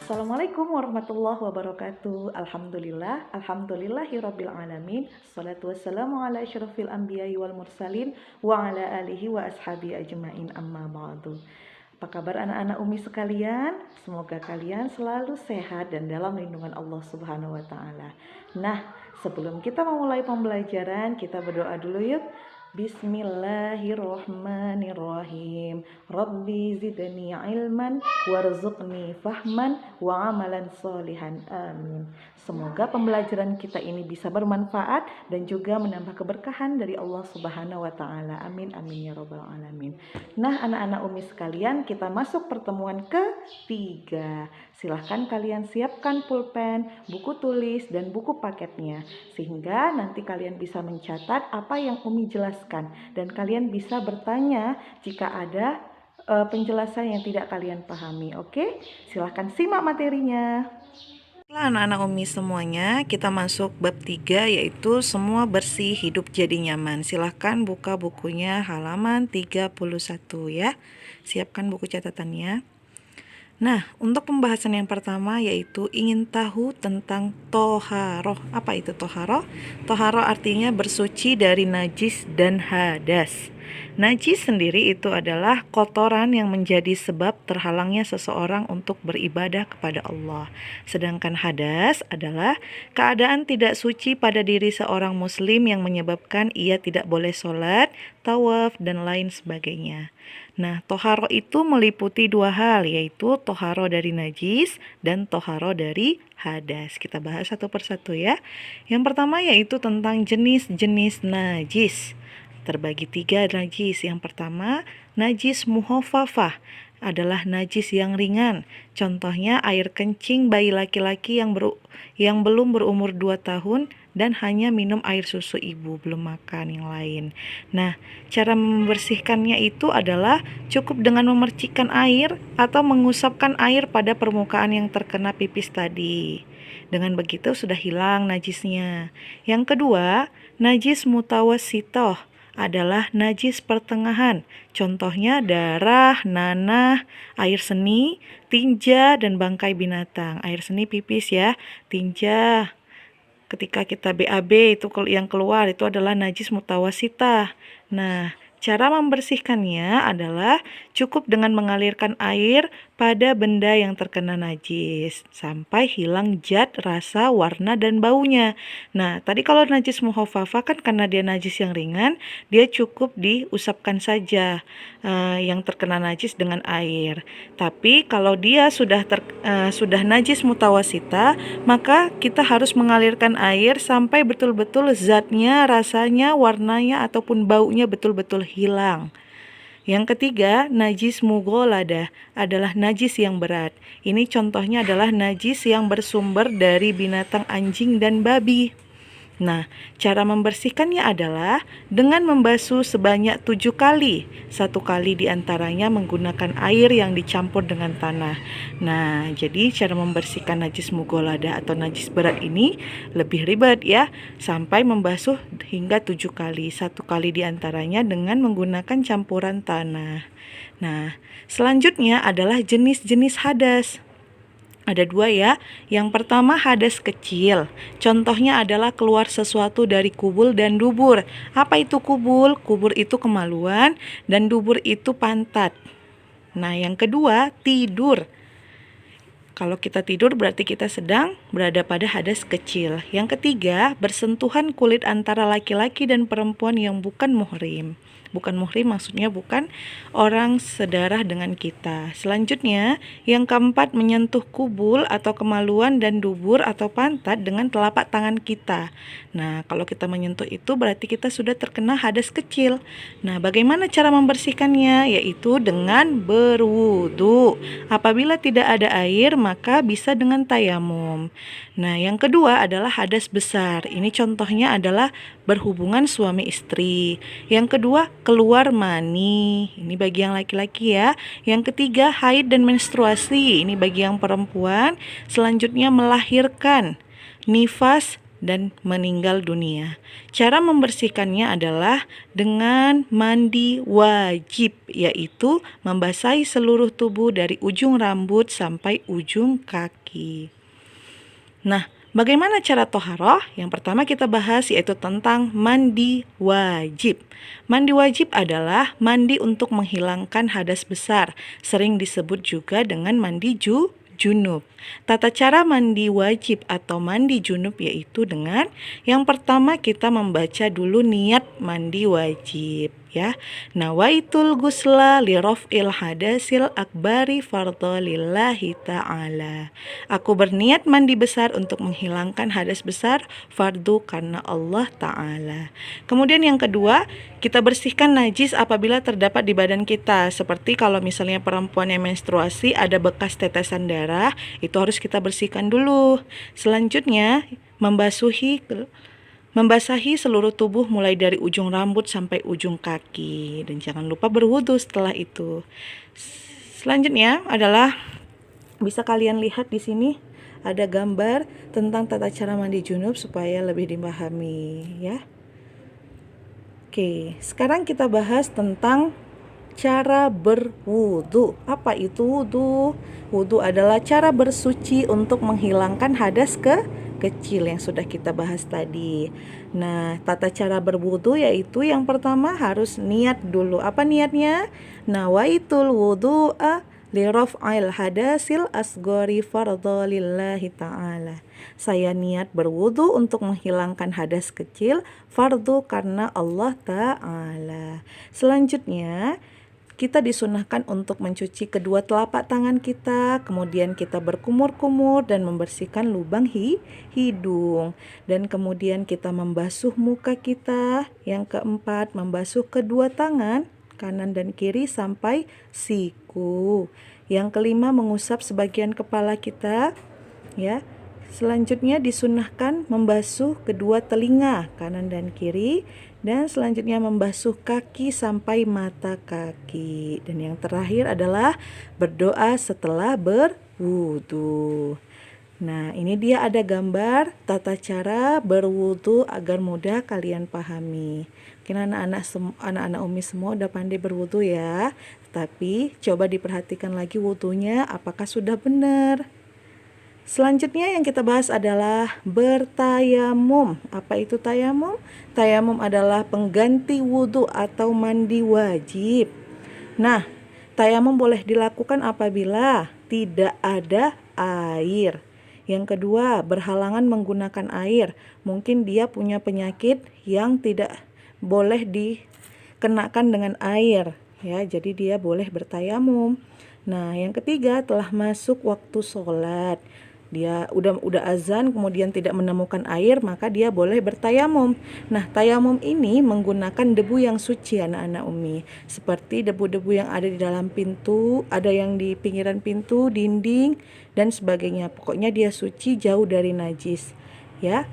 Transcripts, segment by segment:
Assalamualaikum warahmatullahi wabarakatuh. Alhamdulillahirabbil alamin. Shalatu wassalamu ala asyrafil anbiya'i wal mursalin wa ala alihi wa ashabi ajmain, amma ba'du. Apa kabar anak-anak Umi sekalian? Semoga kalian selalu sehat dan dalam lindungan Allah Subhanahu wa taala. Nah, sebelum kita memulai pembelajaran, kita berdoa dulu yuk. Bismillahirrahmanirrahim. Rabbi zidni ilman warzuqni fahman wa amalan solihan. Amin. Semoga pembelajaran kita ini bisa bermanfaat dan juga menambah keberkahan dari Allah Subhanahu wa taala. Amin amin ya rabbal alamin. Nah, anak-anak Umi sekalian, kita masuk pertemuan ketiga. Silahkan kalian siapkan pulpen, buku tulis, dan buku paketnya, sehingga nanti kalian bisa mencatat apa yang Umi jelaskan, dan kalian bisa bertanya jika ada penjelasan yang tidak kalian pahami. Oke, silahkan simak materinya. Anak-anak Umi semuanya, kita masuk bab 3, yaitu semua bersih hidup jadi nyaman. Silahkan buka bukunya halaman 31 ya. Siapkan buku catatannya. Nah, untuk pembahasan yang pertama yaitu ingin tahu tentang toharoh. Apa itu toharoh? Toharoh artinya bersuci dari najis dan hadas. Najis sendiri itu adalah kotoran yang menjadi sebab terhalangnya seseorang untuk beribadah kepada Allah. Sedangkan hadas adalah keadaan tidak suci pada diri seorang muslim yang menyebabkan ia tidak boleh sholat, tawaf, dan lain sebagainya. Nah, toharo itu meliputi dua hal, yaitu toharo dari najis dan toharo dari hadas. Kita bahas satu persatu ya. Yang pertama yaitu tentang jenis-jenis najis. Terbagi 3 najis. Yang pertama, najis muhofafah adalah najis yang ringan. Contohnya air kencing bayi laki-laki yang belum berumur 2 tahun dan hanya minum air susu ibu, belum makan yang lain. Nah, cara membersihkannya itu adalah cukup dengan memercikkan air atau mengusapkan air pada permukaan yang terkena pipis tadi. Dengan begitu sudah hilang najisnya. Yang kedua, najis mutawassitoh adalah najis pertengahan. Contohnya darah, nanah, air seni, tinja, dan bangkai binatang. Air seni pipis ya, tinja. Ketika kita BAB itu yang keluar itu adalah najis mutawassitah. Nah, cara membersihkannya adalah cukup dengan mengalirkan air pada benda yang terkena najis sampai hilang zat, rasa, warna, dan baunya. Nah, tadi kalau najis muhafafah kan karena dia najis yang ringan, dia cukup diusapkan saja yang terkena najis dengan air. Tapi kalau dia sudah najis mutawassitah, maka kita harus mengalirkan air sampai betul-betul zatnya, rasanya, warnanya, ataupun baunya betul-betul hilang. Yang ketiga, najis mughalladah adalah najis yang berat. Ini contohnya adalah najis yang bersumber dari binatang anjing dan babi. Nah, cara membersihkannya adalah dengan membasuh sebanyak 7 kali. 1 kali diantaranya menggunakan air yang dicampur dengan tanah. Nah, jadi cara membersihkan najis mughalladah atau najis berat ini lebih ribet ya. Sampai membasuh hingga 7 kali. 1 kali diantaranya dengan menggunakan campuran tanah. Nah, selanjutnya adalah jenis-jenis hadas. Ada 2 ya. Yang pertama hadas kecil. Contohnya adalah keluar sesuatu dari kubul dan dubur. Apa itu kubul? Kubur itu kemaluan dan dubur itu pantat. Nah, yang kedua tidur. Kalau kita tidur berarti kita sedang berada pada hadas kecil. Yang ketiga, bersentuhan kulit antara laki-laki dan perempuan yang bukan muhrim. Bukan muhrim maksudnya bukan orang sedarah dengan kita. Selanjutnya, yang keempat, menyentuh kubul atau kemaluan dan dubur atau pantat dengan telapak tangan kita. Nah, kalau kita menyentuh itu berarti kita sudah terkena hadas kecil. Nah, bagaimana cara membersihkannya? Yaitu dengan berwudu. Apabila tidak ada air, maka bisa dengan tayamum. Nah, yang kedua adalah hadas besar. Ini contohnya adalah berhubungan suami istri. Yang kedua, keluar mani. Ini bagi yang laki-laki ya. Yang ketiga, haid dan menstruasi. Ini bagi yang perempuan. Selanjutnya, melahirkan, nifas, dan meninggal dunia. Cara membersihkannya adalah dengan mandi wajib, yaitu membasahi seluruh tubuh dari ujung rambut sampai ujung kaki. Nah, bagaimana cara toharoh? Yang pertama kita bahas yaitu tentang mandi wajib. Mandi wajib adalah mandi untuk menghilangkan hadas besar, sering disebut juga dengan mandi junub. Tata cara mandi wajib atau mandi junub yaitu dengan yang pertama kita membaca dulu niat mandi wajib, ya. Nawaitul gusla li raf'il hadasil akbari fardhu lillahi ta'ala. Aku berniat mandi besar untuk menghilangkan hadas besar fardu karena Allah Ta'ala. Kemudian yang kedua, kita bersihkan najis apabila terdapat di badan kita. Seperti kalau misalnya perempuan yang menstruasi ada bekas tetesan darah, itu harus kita bersihkan dulu. Selanjutnya, membasahi seluruh tubuh mulai dari ujung rambut sampai ujung kaki. Dan jangan lupa berwudu setelah itu. Selanjutnya adalah bisa kalian lihat di sini ada gambar tentang tata cara mandi junub supaya lebih dipahami, ya. Oke, sekarang kita bahas tentang cara berwudu. Apa itu wudu? Wudu adalah cara bersuci untuk menghilangkan hadas kecil yang sudah kita bahas tadi. Nah, tata cara berwudu yaitu yang pertama harus niat dulu. Apa niatnya? Nawaitul wudu'a li raf'il hadasil asgori fardhu lillahi ta'ala. Saya niat berwudu untuk menghilangkan hadas kecil fardu karena Allah Ta'ala. Selanjutnya, kita disunahkan untuk mencuci kedua telapak tangan kita, kemudian kita berkumur-kumur dan membersihkan lubang hidung. Dan kemudian kita membasuh muka kita. Yang keempat, membasuh kedua tangan, kanan dan kiri sampai siku. Yang kelima, mengusap sebagian kepala kita, ya. Selanjutnya disunahkan membasuh kedua telinga, kanan dan kiri. Dan selanjutnya membasuh kaki sampai mata kaki. Dan yang terakhir adalah berdoa setelah berwudu. Nah, ini dia ada gambar tata cara berwudu agar mudah kalian pahami. Mungkin anak-anak Umi semua udah pandai berwudu ya. Tapi coba diperhatikan lagi wudunya apakah sudah benar. Selanjutnya yang kita bahas adalah bertayamum. Apa itu tayamum? Tayamum adalah pengganti wudhu atau mandi wajib. Nah, tayamum boleh dilakukan apabila tidak ada air. Yang kedua, berhalangan menggunakan air. Mungkin dia punya penyakit yang tidak boleh dikenakan dengan air, ya. Jadi dia boleh bertayamum. Nah, yang ketiga, telah masuk waktu sholat. Dia udah azan kemudian tidak menemukan air, maka dia boleh bertayamum. Nah, tayamum ini menggunakan debu yang suci anak-anak Umi. Seperti debu-debu yang ada di dalam pintu, ada yang di pinggiran pintu, dinding dan sebagainya. Pokoknya dia suci, jauh dari najis, ya.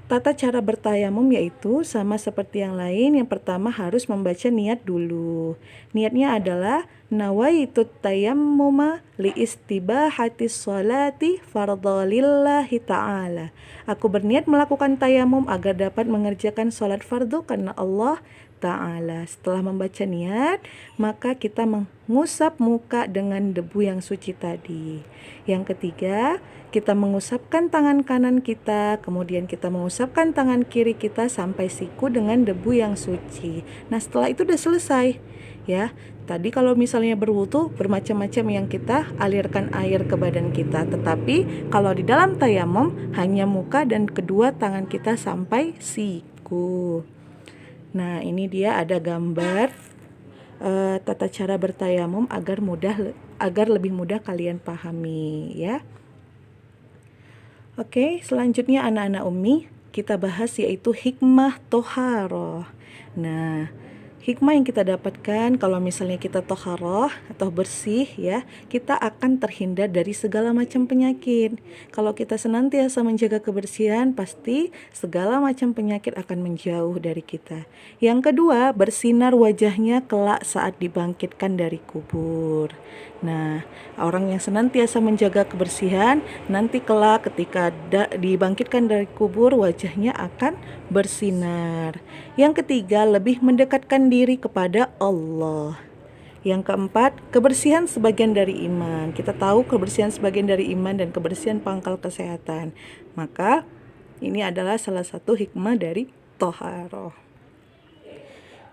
Tata cara bertayamum yaitu sama seperti yang lain. Yang pertama harus membaca niat dulu. Niatnya adalah nawaitut tayammuma li istibahatis sholati fardhu lillahi ta'ala. Aku berniat melakukan tayamum agar dapat mengerjakan sholat fardu karena Allah Ta'ala. Setelah membaca niat, maka kita mengusap muka dengan debu yang suci tadi. Yang ketiga, kita mengusapkan tangan kanan kita, kemudian kita mengusapkan tangan kiri kita sampai siku dengan debu yang suci. Nah, setelah itu udah selesai, ya. Tadi kalau misalnya berwudu, bermacam-macam yang kita alirkan air ke badan kita. Tetapi kalau di dalam tayamum, hanya muka dan kedua tangan kita sampai siku. Nah, ini dia ada gambar tata cara bertayamum agar lebih mudah kalian pahami, ya. Oke, selanjutnya anak-anak Umi kita bahas yaitu hikmah toharoh. Nah, Hikmah yang kita dapatkan kalau misalnya kita toharoh atau bersih ya, kita akan terhindar dari segala macam penyakit. Kalau kita senantiasa menjaga kebersihan, pasti segala macam penyakit akan menjauh dari kita. Yang kedua, bersinar wajahnya kelak saat dibangkitkan dari kubur. Nah, orang yang senantiasa menjaga kebersihan, nanti kelak ketika dibangkitkan dari kubur, wajahnya akan bersinar. Yang ketiga, lebih mendekatkan diri kepada Allah. Yang keempat, kebersihan sebagian dari iman. Kita tahu kebersihan sebagian dari iman dan kebersihan pangkal kesehatan. Maka ini adalah salah satu hikmah dari toharoh.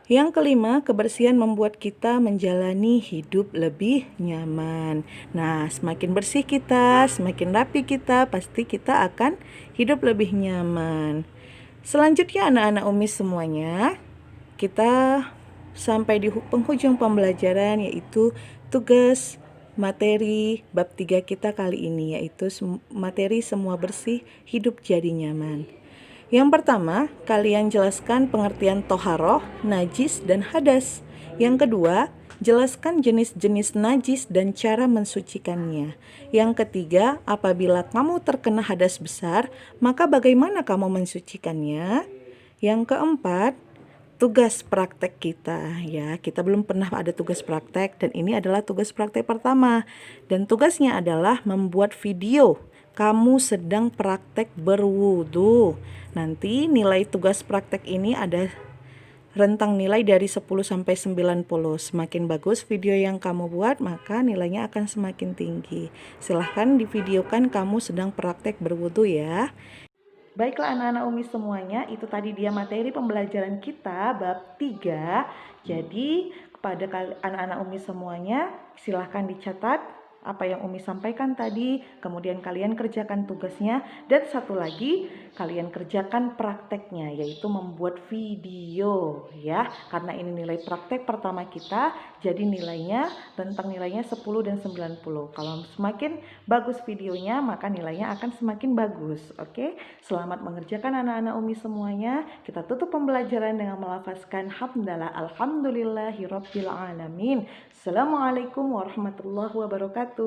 Yang kelima, kebersihan membuat kita menjalani hidup lebih nyaman. Nah, semakin bersih kita, semakin rapi kita, pasti kita akan hidup lebih nyaman. Selanjutnya anak-anak Umi semuanya, kita sampai di penghujung pembelajaran, yaitu tugas materi bab 3 kita kali ini, yaitu materi semua bersih, hidup jadi nyaman. Yang pertama, kalian jelaskan pengertian toharoh, najis, dan hadas. Yang kedua, jelaskan jenis-jenis najis dan cara mensucikannya. Yang ketiga, apabila kamu terkena hadas besar, maka bagaimana kamu mensucikannya? Yang keempat, tugas praktek kita ya. Kita belum pernah ada tugas praktek dan ini adalah tugas praktek pertama. Dan tugasnya adalah membuat video kamu sedang praktek berwudu. Nanti nilai tugas praktek ini ada rentang nilai dari 10 sampai 90. Semakin bagus video yang kamu buat, maka nilainya akan semakin tinggi. Silahkan divideokan kamu sedang praktek berwudu ya. Baiklah anak-anak Umi semuanya, itu tadi dia materi pembelajaran kita bab 3. Jadi kepada anak-anak Umi semuanya, silahkan dicatat apa yang Umi sampaikan tadi, kemudian kalian kerjakan tugasnya, dan satu lagi kalian kerjakan prakteknya, yaitu membuat video ya, karena ini nilai praktek pertama kita, jadi nilainya, rentang nilainya 10 dan 90. Kalau semakin bagus videonya, maka nilainya akan semakin bagus. Oke, selamat mengerjakan anak-anak Umi semuanya. Kita tutup pembelajaran dengan melafazkan hamdalah, alhamdulillahirabbil alamin. Assalamualaikum warahmatullahi wabarakatuh.